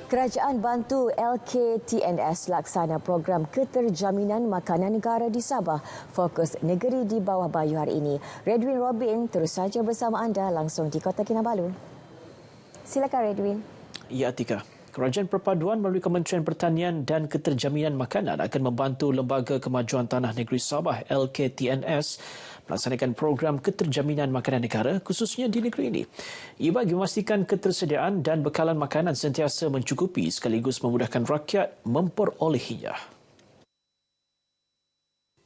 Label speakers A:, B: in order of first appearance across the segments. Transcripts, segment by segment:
A: Kerajaan bantu LKTNS laksana program keterjaminan makanan negara di Sabah. Fokus negeri di bawah bayu hari ini. Redwin Robin terus saja bersama anda langsung di Kota Kinabalu. Silakan Redwin.
B: Ya, Atika. Kerajaan Perpaduan melalui Kementerian Pertanian dan Keterjaminan Makanan akan membantu Lembaga Kemajuan Tanah Negeri Sabah LKTNS melaksanakan program keterjaminan makanan negara khususnya di negeri ini. Ia bagi memastikan ketersediaan dan bekalan makanan sentiasa mencukupi sekaligus memudahkan rakyat memperolehinya.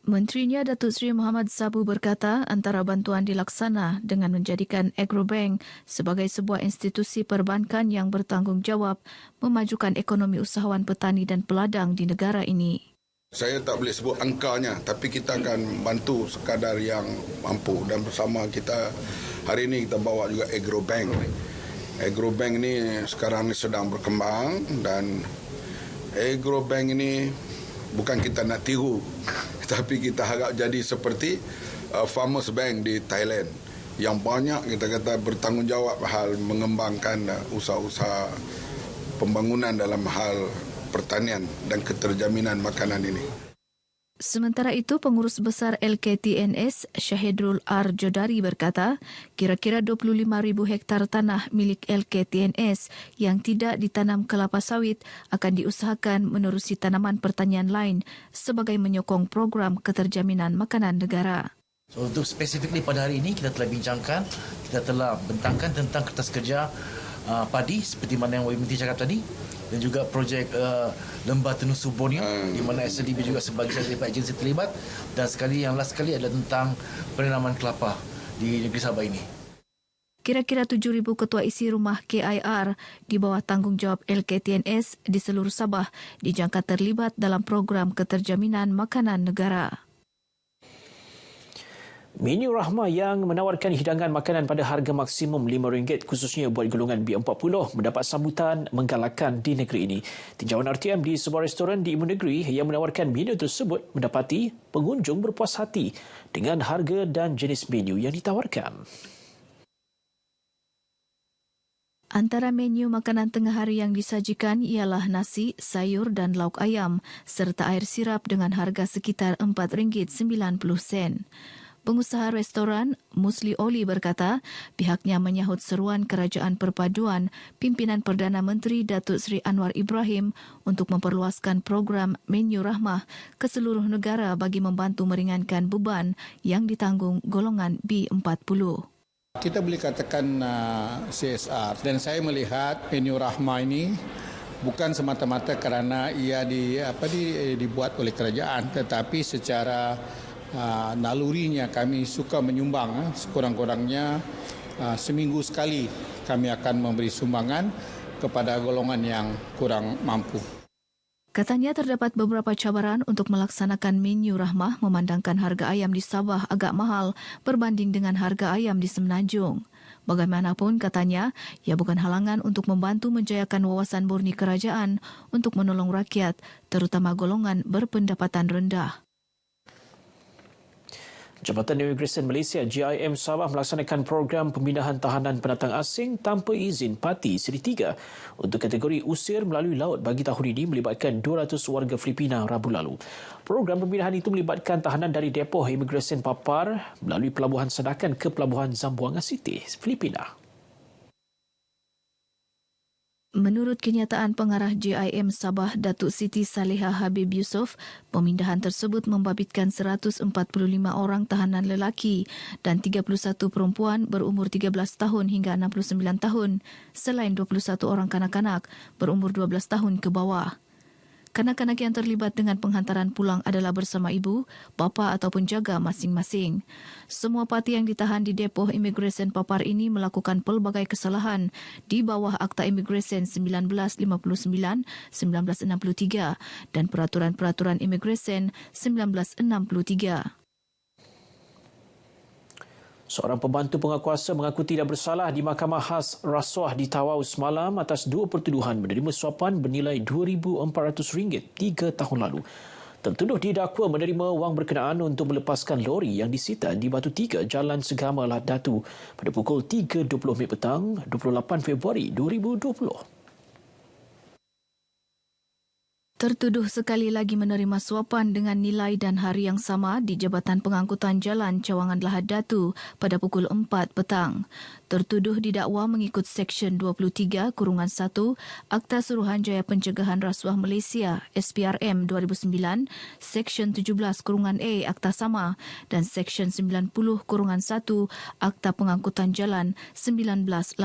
C: Menterinya Datuk Seri Muhammad Sabu berkata antara bantuan dilaksana dengan menjadikan Agrobank sebagai sebuah institusi perbankan yang bertanggungjawab memajukan ekonomi usahawan petani dan peladang di negara ini.
D: Saya tak boleh sebut angkanya, tapi kita akan bantu sekadar yang mampu. Dan bersama kita, hari ini kita bawa juga Agrobank. Agrobank ini sekarang ini sedang berkembang dan Agrobank ini bukan kita nak tiru, tapi kita harap jadi seperti Farmers Bank di Thailand. Yang banyak kita kata bertanggungjawab hal mengembangkan usaha-usaha pembangunan dalam hal pertanian dan keterjaminan makanan ini.
C: Sementara itu, Pengurus Besar LKTNS Syahidrul R. Jodari berkata, kira-kira 25,000 hektar tanah milik LKTNS yang tidak ditanam kelapa sawit akan diusahakan menerusi tanaman pertanian lain sebagai menyokong program keterjaminan makanan negara.
E: So, untuk spesifikly pada hari ini kita telah bincangkan, kita telah bentangkan tentang kertas kerja padi seperti mana yang WMT cakap tadi, dan juga projek Lembah Tenusu Borneo di mana SDB juga sebagai satu agensi terlibat, dan yang last sekali adalah tentang penanaman kelapa di negeri Sabah ini.
C: Kira-kira 7,000 ketua isi rumah KIR di bawah tanggungjawab LKTNS di seluruh Sabah dijangka terlibat dalam program keterjaminan makanan negara.
B: Menu Rahmah yang menawarkan hidangan makanan pada harga maksimum RM5 khususnya buat golongan B40 mendapat sambutan menggalakkan di negeri ini. Tinjauan RTM di sebuah restoran di Ibu Negeri yang menawarkan menu tersebut mendapati pengunjung berpuas hati dengan harga dan jenis menu yang ditawarkan.
C: Antara menu makanan tengah hari yang disajikan ialah nasi, sayur dan lauk ayam serta air sirap dengan harga sekitar RM4.90. Pengusaha restoran Musli Oli berkata pihaknya menyahut seruan Kerajaan Perpaduan pimpinan Perdana Menteri Datuk Seri Anwar Ibrahim untuk memperluaskan program Menu Rahmah ke seluruh negara bagi membantu meringankan beban yang ditanggung golongan B40.
F: Kita boleh katakan CSR, dan saya melihat Menu Rahmah ini bukan semata-mata kerana ia dibuat oleh kerajaan, tetapi secara nalurinya kami suka menyumbang. Sekurang-kurangnya seminggu sekali kami akan memberi sumbangan kepada golongan yang kurang mampu.
C: Katanya terdapat beberapa cabaran untuk melaksanakan Menu Rahmah memandangkan harga ayam di Sabah agak mahal berbanding dengan harga ayam di Semenanjung. Bagaimanapun katanya, ia bukan halangan untuk membantu menjayakan wawasan murni kerajaan untuk menolong rakyat, terutama golongan berpendapatan rendah.
B: Jabatan Imigresen Malaysia JIM Sabah melaksanakan program pemindahan tahanan pendatang asing tanpa izin parti seri 3 untuk kategori usir melalui laut bagi tahun ini melibatkan 200 warga Filipina Rabu lalu. Program pemindahan itu melibatkan tahanan dari depoh Imigresen Papar melalui Pelabuhan Sandakan ke Pelabuhan Zamboanga City, Filipina.
C: Menurut kenyataan pengarah JIM Sabah Datuk Siti Saleha Habib Yusof, pemindahan tersebut membabitkan 145 orang tahanan lelaki dan 31 perempuan berumur 13 tahun hingga 69 tahun, selain 21 orang kanak-kanak berumur 12 tahun ke bawah. Kanak-kanak yang terlibat dengan penghantaran pulang adalah bersama ibu, bapa ataupun jaga masing-masing. Semua parti yang ditahan di depoh Imigresen Papar ini melakukan pelbagai kesalahan di bawah Akta Imigresen 1959-1963 dan Peraturan-Peraturan Imigresen 1963.
B: Seorang pembantu pengakuasa mengaku tidak bersalah di Mahkamah Khas Rasuah di Tawau semalam atas dua pertuduhan menerima suapan bernilai RM2,400 3 tahun lalu. Tertuduh didakwa menerima wang berkenaan untuk melepaskan lori yang disita di Batu Tiga, Jalan Segama Lahad Datu pada pukul 3.20 petang 28 Februari 2020.
C: Tertuduh sekali lagi menerima suapan dengan nilai dan hari yang sama di Jabatan Pengangkutan Jalan Cawangan Lahad Datu pada pukul 4 petang. Tertuduh didakwa mengikut Seksyen 23-1 Akta Suruhanjaya Pencegahan Rasuah Malaysia SPRM 2009, Seksyen 17-A Akta Sama dan Seksyen 90-1 Akta Pengangkutan Jalan 1987.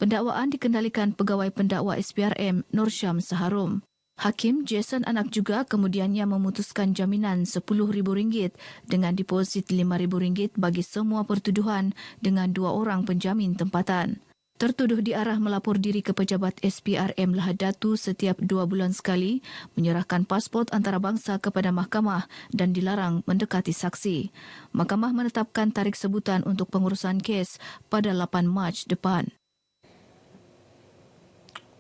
C: Pendakwaan dikendalikan Pegawai Pendakwa SPRM Nur Syam Saharum. Hakim Jason Anak juga kemudiannya memutuskan jaminan RM10,000 dengan deposit RM5,000 bagi semua pertuduhan dengan 2 orang penjamin tempatan. Tertuduh diarah melapor diri ke pejabat SPRM Lahad Datu setiap 2 bulan sekali, menyerahkan pasport antarabangsa kepada mahkamah dan dilarang mendekati saksi. Mahkamah menetapkan tarikh sebutan untuk pengurusan kes pada 8 Mac depan.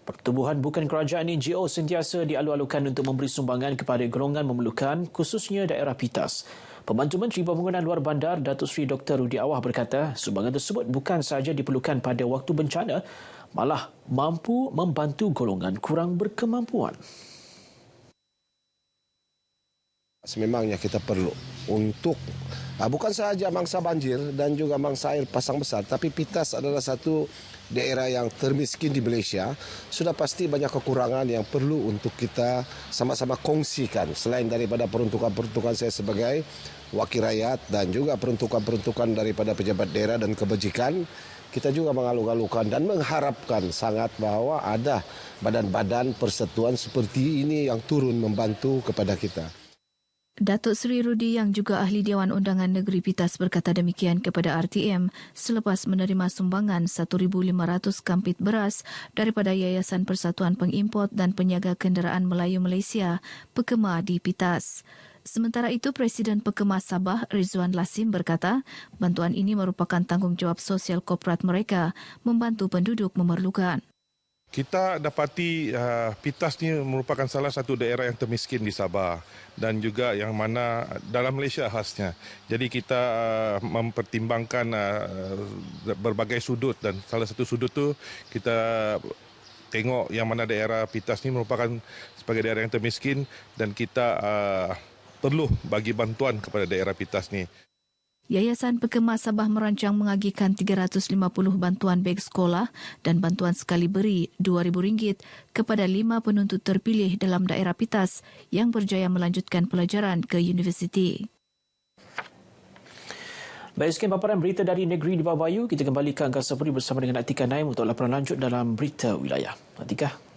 B: Pertubuhan bukan kerajaan NGO sentiasa dialu-alukan untuk memberi sumbangan kepada golongan memerlukan, khususnya daerah PITAS. Pembantu Menteri Pembangunan Luar Bandar, Datuk Seri Dr. Rudi Awah berkata, sumbangan tersebut bukan sahaja diperlukan pada waktu bencana, malah mampu membantu golongan kurang berkemampuan.
G: Sememangnya kita perlu untuk bukan sahaja mangsa banjir dan juga mangsa air pasang besar, tapi PITAS adalah satu daerah yang termiskin di Malaysia. Sudah pasti banyak kekurangan yang perlu untuk kita sama-sama kongsikan. Selain daripada peruntukan-peruntukan saya sebagai wakil rakyat dan juga peruntukan-peruntukan daripada pejabat daerah dan kebajikan, kita juga mengalu-alukan dan mengharapkan sangat bahawa ada badan-badan persatuan seperti ini yang turun membantu kepada kita.
C: Datuk Seri Rudi yang juga ahli Dewan Undangan Negeri PITAS berkata demikian kepada RTM selepas menerima sumbangan 1,500 kampit beras daripada Yayasan Persatuan Pengimport dan Penyaga Kenderaan Melayu Malaysia, PEKEMA di PITAS. Sementara itu, Presiden PEKEMA Sabah, Rizwan Lasim berkata, bantuan ini merupakan tanggungjawab sosial korporat mereka membantu penduduk memerlukan.
H: Kita dapati PITAS ni merupakan salah satu daerah yang termiskin di Sabah dan juga yang mana dalam Malaysia khasnya. Jadi kita mempertimbangkan berbagai sudut dan salah satu sudut tu kita tengok yang mana daerah PITAS ni merupakan sebagai daerah yang termiskin dan kita perlu bagi bantuan kepada daerah PITAS ni.
C: Yayasan PEKEMA Sabah merancang mengagikan 350 bantuan beg sekolah dan bantuan sekali beri RM2,000 kepada 5 penuntut terpilih dalam daerah PITAS yang berjaya melanjutkan pelajaran ke universiti.
B: Baik, sekian paparan berita dari negeri di Bawah Bayu. Kita kembali ke Angkasa Puri bersama dengan Atika Naim untuk laporan lanjut dalam berita wilayah. Atika.